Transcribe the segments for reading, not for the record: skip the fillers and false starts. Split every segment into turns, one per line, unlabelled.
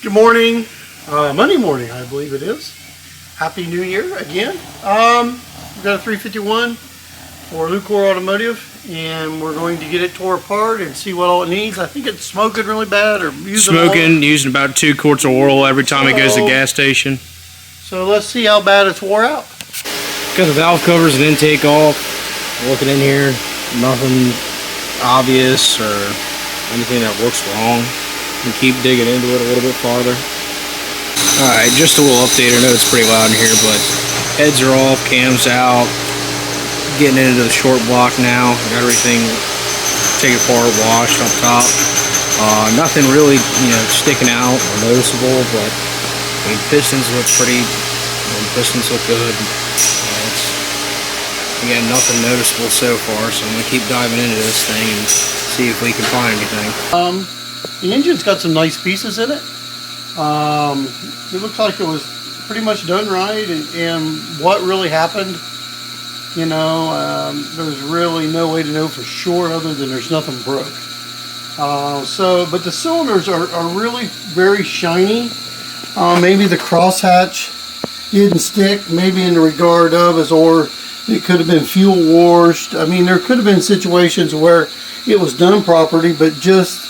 Good morning, Monday morning, I believe it is. Happy New Year again. We've got a 351 for Lucore Automotive, and we're going to get it tore apart and see what all it needs. I think it's smoking really bad, or
using about 2 quarts of oil every time it goes to the gas station.
So let's see how bad it's wore out.
Got the valve covers and intake off. Looking in here, nothing obvious or anything that looks wrong. And keep digging into it a little bit farther. Alright, just a little update. I know it's pretty loud in here, but heads are off, cams out. Getting into the short block now. Got everything taken apart, washed up top. Nothing really, sticking out or noticeable, but I mean, pistons look pretty. Pistons look good. Again, nothing noticeable so far, so I'm gonna keep diving into this thing and see if we can find anything.
The engine's got some nice pieces in it. It looks like it was pretty much done right, and what really happened, there's really no way to know for sure other than there's nothing broke. But the cylinders are really very shiny. Maybe the crosshatch didn't stick, maybe in the regard of or it could have been fuel washed. I mean, there could have been situations where it was done properly, but just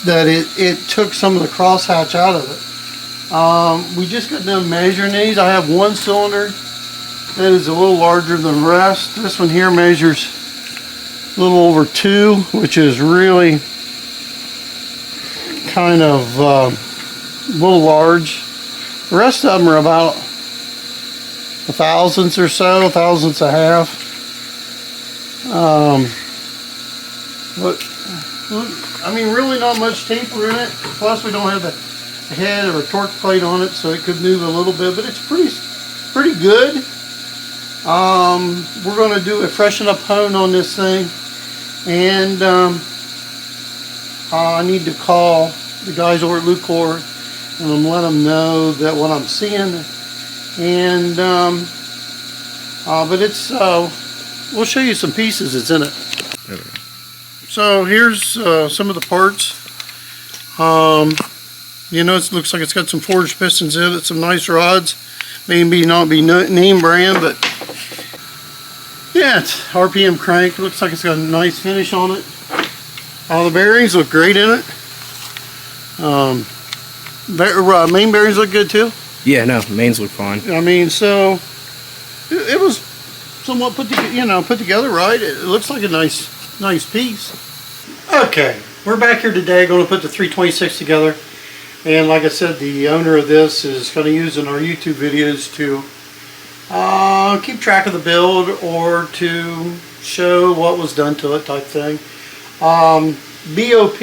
that it took some of the crosshatch out of it. We just got done measuring these. I have one cylinder that is a little larger than the rest. This one here measures a little over 2, which is really kind of a little large. The rest of them are about thousandths or so, thousandths a half. I mean, really not much taper in it. Plus, we don't have a head or a torque plate on it, so it could move a little bit, but it's pretty good. We're going to do a freshen up hone on this thing, and I need to call the guys over at Lucore and let them know that what I'm seeing. And but it's we'll show you some pieces that's in it. So here's some of the parts. It looks like it's got some forged pistons in it, some nice rods. Maybe not be name brand, but yeah, it's RPM crank. It looks like it's got a nice finish on it. All the bearings look great in it. Main bearings look good too.
Yeah, no, mains look fine.
I mean, so it was somewhat put together right. It looks like a nice piece. Okay, we're back here today going to put the 326 together, and like I said, the owner of this is going to use in our YouTube videos to keep track of the build or to show what was done to it type thing. BOP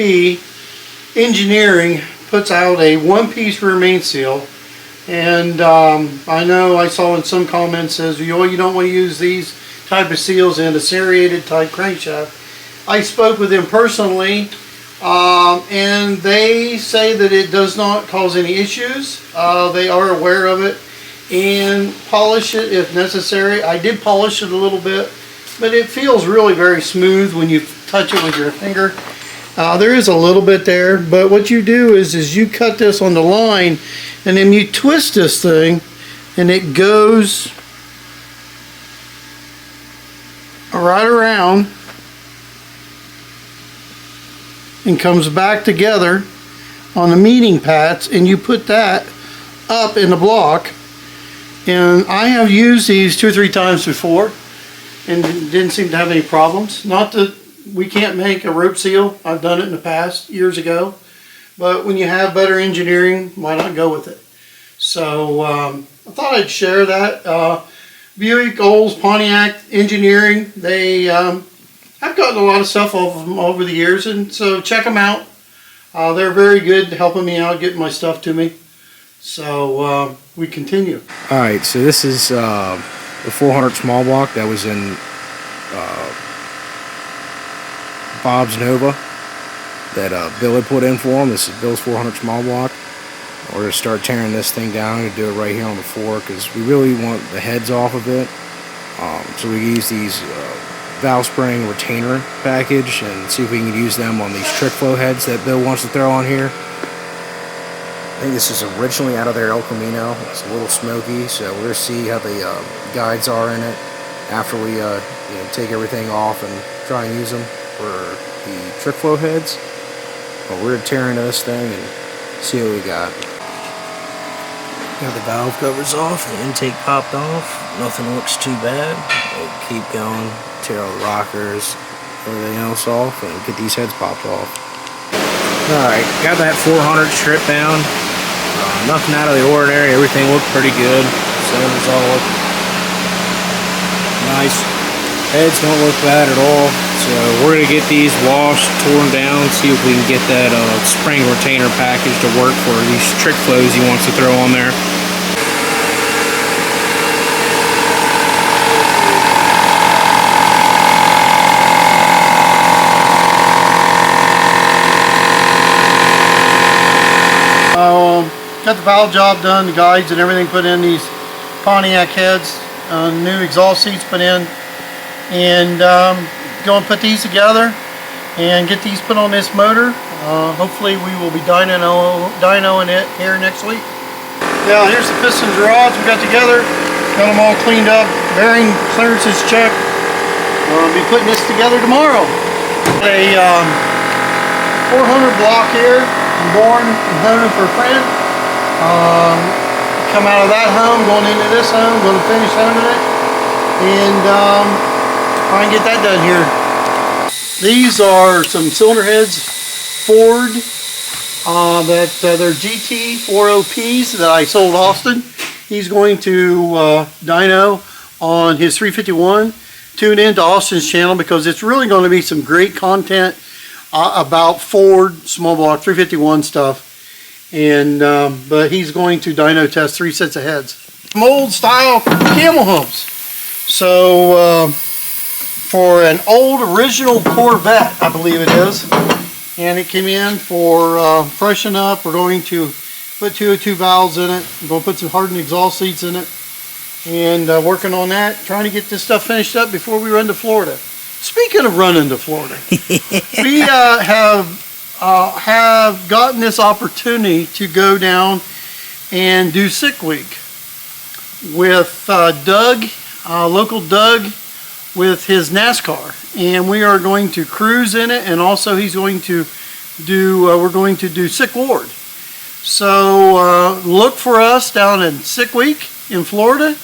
Engineering puts out a one-piece rear main seal, and I know I saw in some comments says, you don't want to use these type of seals in a serrated type crankshaft. I spoke with them personally, and they say that it does not cause any issues. They are aware of it and polish it if necessary. I did polish it a little bit, but it feels really very smooth when you touch it with your finger. There is a little bit there, but what you do is you cut this on the line, and then you twist this thing, and it goes right around and comes back together on the meeting pats, and you put that up in the block. And I have used these 2 or 3 times before and didn't seem to have any problems. Not that we can't make a rope seal. I've done it in the past years ago, but when you have better engineering, why not go with it? So I thought I'd share that. Buick, Olds, Pontiac Engineering, they I've gotten a lot of stuff off of them over the years, and so check them out. They're very good helping me out, getting my stuff to me. So we continue.
Alright, so this is the 400 small block that was in Bob's Nova that Bill had put in for him. This is Bill's 400 small block. We're going to start tearing this thing down and do it right here on the floor because we really want the heads off of it. So we use these valve spring retainer package and see if we can use them on these trick flow heads that Bill wants to throw on here. think this is originally out of their El Camino. It's a little smoky, so we're gonna see how the guides are in it after we take everything off and try and use them for the trick flow heads. But we're tearing this thing and see what we got. Got the valve covers off, the intake popped off. Nothing looks too bad. We'll keep going, tear all the rockers, everything else off, and get these heads popped off. Alright, got that 400 stripped down. Nothing out of the ordinary, everything looked pretty good. Cylinders all look nice. Heads don't look bad at all. So we're going to get these washed, torn down, see if we can get that spring retainer package to work for these trick flows he wants to throw on there.
Got the valve job done, the guides and everything put in, these Pontiac heads, new exhaust seats put in, and go and put these together and get these put on this motor. Hopefully we will be dynoing it here next week. Now here's the pistons and rods we got together, got them all cleaned up, bearing clearances checked. I'll be putting this together tomorrow. A 400 block here, born and honed for a friend. Come out of that home, going into this home, going to finish honing it, and try and get that done here. These are some cylinder heads, Ford, they're GT 40Ps that I sold Austin. He's going to dyno on his 351. Tune in to Austin's channel because it's really going to be some great content about Ford small block 351 stuff. And but he's going to dyno test 3 sets of heads. Some old style camel humps. So for an old original Corvette, I believe it is, and it came in for freshen up. We're going to put 202 valves in it. We're going to put some hardened exhaust seats in it, and working on that, trying to get this stuff finished up before we run to Florida. Speaking of running to Florida, we have gotten this opportunity to go down and do Sick Week with Doug, local Doug, with his NASCAR, and we are going to cruise in it, and also he's going to do we're going to do Sick Ward. So look for us down in Sick Week in Florida.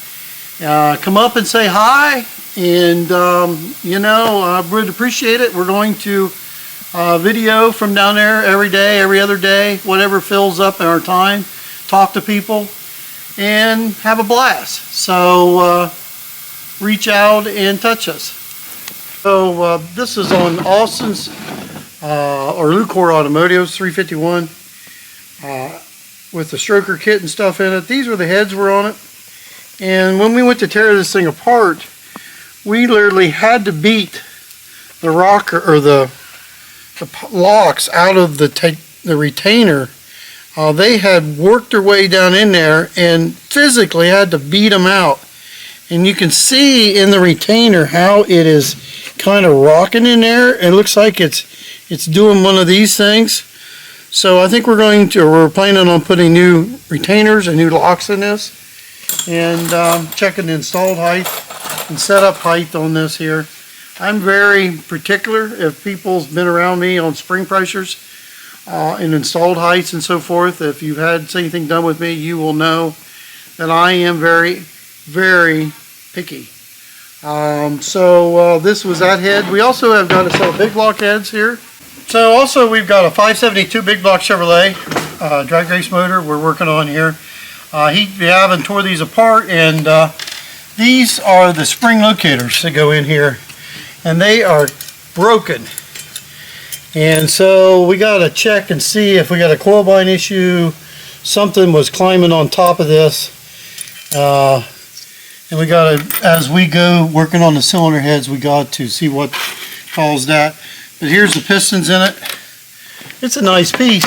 Come up and say hi, and I would appreciate it. We're going to video from down there every day, every other day, whatever fills up in our time, talk to people, and have a blast. So reach out and touch us. So this is on Austin's or Lucore Automotive's 351 with the stroker kit and stuff in it. These were the heads were on it, and when we went to tear this thing apart, we literally had to beat the rocker or the locks out of the retainer. They had worked their way down in there and physically had to beat them out. And you can see in the retainer how it is kind of rocking in there. It looks like it's doing one of these things. So I think we're planning on putting new retainers and new locks in this, and checking the installed height and setup height on this here. I'm very particular. If people's been around me on spring pressures and installed heights and so forth, if you've had anything done with me, you will know that I am very, very picky. So this was that head. We also have got a set of big block heads here. So also we've got a 572 big block Chevrolet drag race motor we're working on here. We haven't tore these apart, and these are the spring locators that go in here, and they are broken. And so we got to check and see if we got a coil bind issue. Something was climbing on top of this. And we got to, as we go working on the cylinder heads, we got to see what caused that. But here's the pistons in it. It's a nice piece.